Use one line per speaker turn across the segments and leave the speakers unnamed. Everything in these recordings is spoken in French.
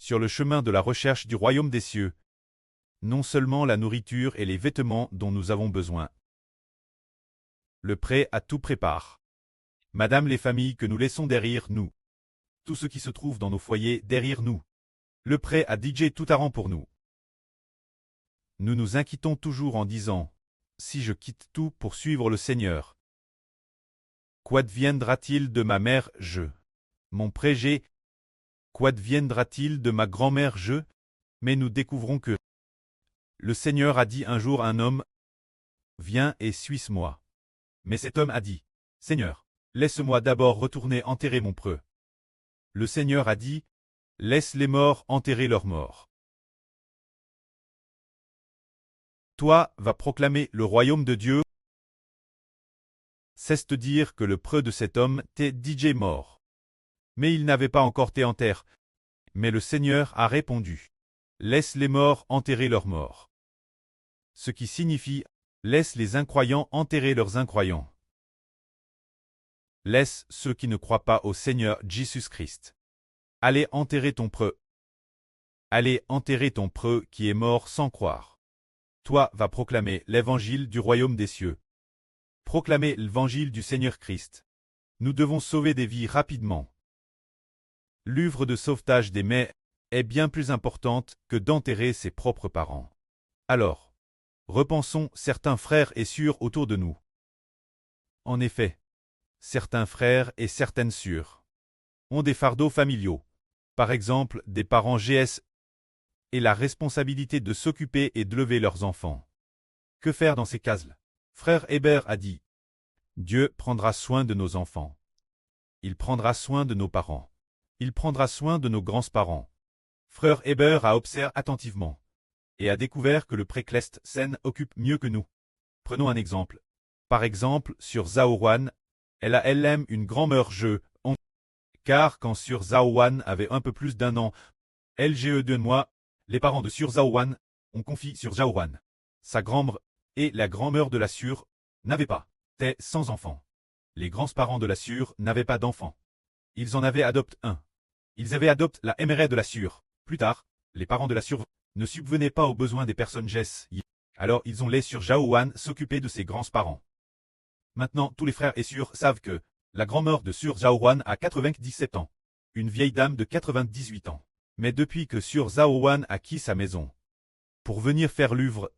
sur le chemin de la recherche du royaume des cieux. Non seulement la nourriture et les vêtements dont nous avons besoin. Le prêt à tout prépare. Madame les familles que nous laissons derrière nous. Tout ce qui se trouve dans nos foyers derrière nous. Le prêt à DJ tout arrang pour nous. Nous nous inquiétons toujours en disant, si je quitte tout pour suivre le Seigneur, qu'adviendra-t-il de ma mère, mon pré-G? Qu'adviendra-t-il de ma grand-mère, Mais nous découvrons que le Seigneur a dit un jour à un homme, viens et suis-moi. Mais cet homme a dit, Seigneur, laisse-moi d'abord retourner enterrer mon preux. Le Seigneur a dit, laisse les morts enterrer leurs morts. Toi, va proclamer le royaume de Dieu. Cesse de dire que le preux de cet homme t'est DJ mort. Mais il n'avait pas encore té en terre. Mais le Seigneur a répondu, laisse les morts enterrer leurs morts. Ce qui signifie, laisse les incroyants enterrer leurs incroyants. Laisse ceux qui ne croient pas au Seigneur Jésus-Christ. Allez enterrer ton preux. Allez enterrer ton preux qui est mort sans croire. Toi, va proclamer l'évangile du royaume des cieux. Proclamer l'évangile du Seigneur Christ. Nous devons sauver des vies rapidement. L'œuvre de sauvetage des mets est bien plus importante que d'enterrer ses propres parents. Alors, repensons certains frères et sœurs autour de nous. En effet, certains frères et certaines sœurs ont des fardeaux familiaux, par exemple des parents GS, et la responsabilité de s'occuper et de lever leurs enfants. Que faire dans ces cas-là? Frère Hébert a dit, Dieu prendra soin de nos enfants. Il prendra soin de nos parents. Il prendra soin de nos grands-parents. Frère Hébert a observé attentivement et a découvert que le précleste Sen occupe mieux que nous. Prenons un exemple. Par exemple, sur Zaowan, elle a elle-même une grand-mère car quand Sur Zaowan avait un peu plus d'un an, LGE de mois, les parents de Sur Zaowan ont confié Sur Zaowan. Sa grand-mère et la grand-mère de la Sur n'avaient pas, t'es sans enfants. Les grands-parents de la Sur n'avaient pas d'enfants. Ils en avaient adopté un. Ils avaient adopté la MRA de la Sur. Plus tard, les parents de la Sur ne subvenaient pas aux besoins des personnes GES. Alors ils ont laissé Sur Zaowan s'occuper de ses grands-parents. Maintenant, tous les frères et sœurs savent que la grand-mère de Sur Zaowan a 97 ans. Une vieille dame de 98 ans. Mais depuis que Sur Zaowan a quitté sa maison pour venir faire l'œuvre,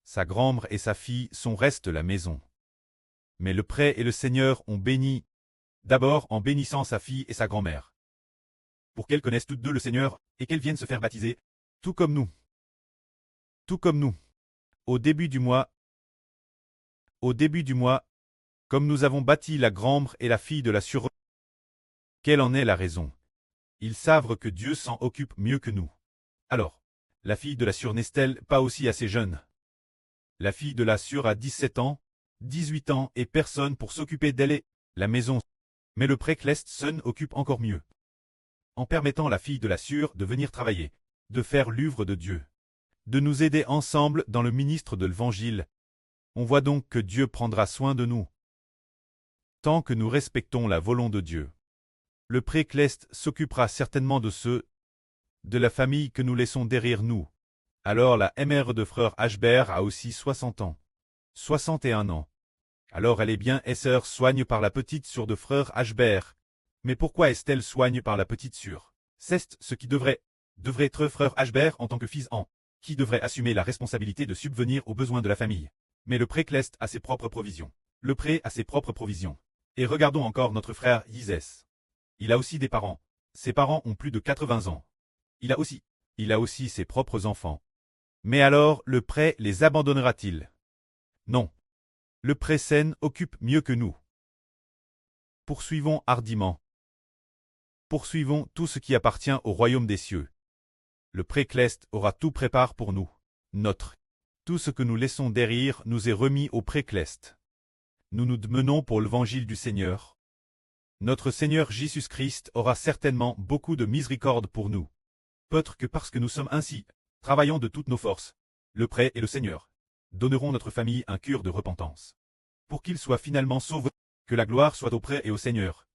sa grand-mère et sa fille sont restent la maison. Mais le prêtre et le Seigneur ont béni, d'abord en bénissant sa fille et sa grand-mère, pour qu'elles connaissent toutes deux le Seigneur et qu'elles viennent se faire baptiser, tout comme nous. Tout comme nous. Au début du mois, comme nous avons bâti la grand-mère et la fille de la Sur, quelle en est la raison? Ils savent que Dieu s'en occupe mieux que nous. Alors, la fille de la Sur n'est-elle pas aussi assez jeune? La fille de la Sur a 17 ans, 18 ans et personne pour s'occuper d'elle et la maison. Mais le précleste Son occupe encore mieux. En permettant la fille de la Sur de venir travailler, de faire l'œuvre de Dieu, de nous aider ensemble dans le ministre de l'Évangile. On voit donc que Dieu prendra soin de nous. Tant que nous respectons la volonté de Dieu. Le précleste s'occupera certainement de ceux de la famille que nous laissons derrière nous. Alors la mère de frère Ashbert a aussi 60 ans. 61 ans. Alors elle est bien et sœur soigne par la petite sœur de frère Ashbert. Mais pourquoi est-elle soigne par la petite sœur? C'est ce qui devrait être frère Ashbert en tant que fils qui devrait assumer la responsabilité de subvenir aux besoins de la famille. Mais le précleste a ses propres provisions. Le pré a ses propres provisions. Et regardons encore notre frère Yizès. Il a aussi des parents. Ses parents ont plus de 80 ans. Il a aussi ses propres enfants. Mais alors, le pré les abandonnera-t-il? Non. Le pré-Sen occupe mieux que nous. Poursuivons hardiment. Poursuivons tout ce qui appartient au royaume des cieux. Le précleste aura tout prépare pour nous. Tout ce que nous laissons derrière nous est remis au précleste. Nous nous menons pour l'évangile du Seigneur. Notre Seigneur Jésus-Christ aura certainement beaucoup de miséricorde pour nous. Peut-être que parce que nous sommes ainsi, travaillons de toutes nos forces, le prêtre et le Seigneur donneront notre famille un cœur de repentance. Pour qu'il soit finalement sauvé, que la gloire soit au prêtre et au Seigneur.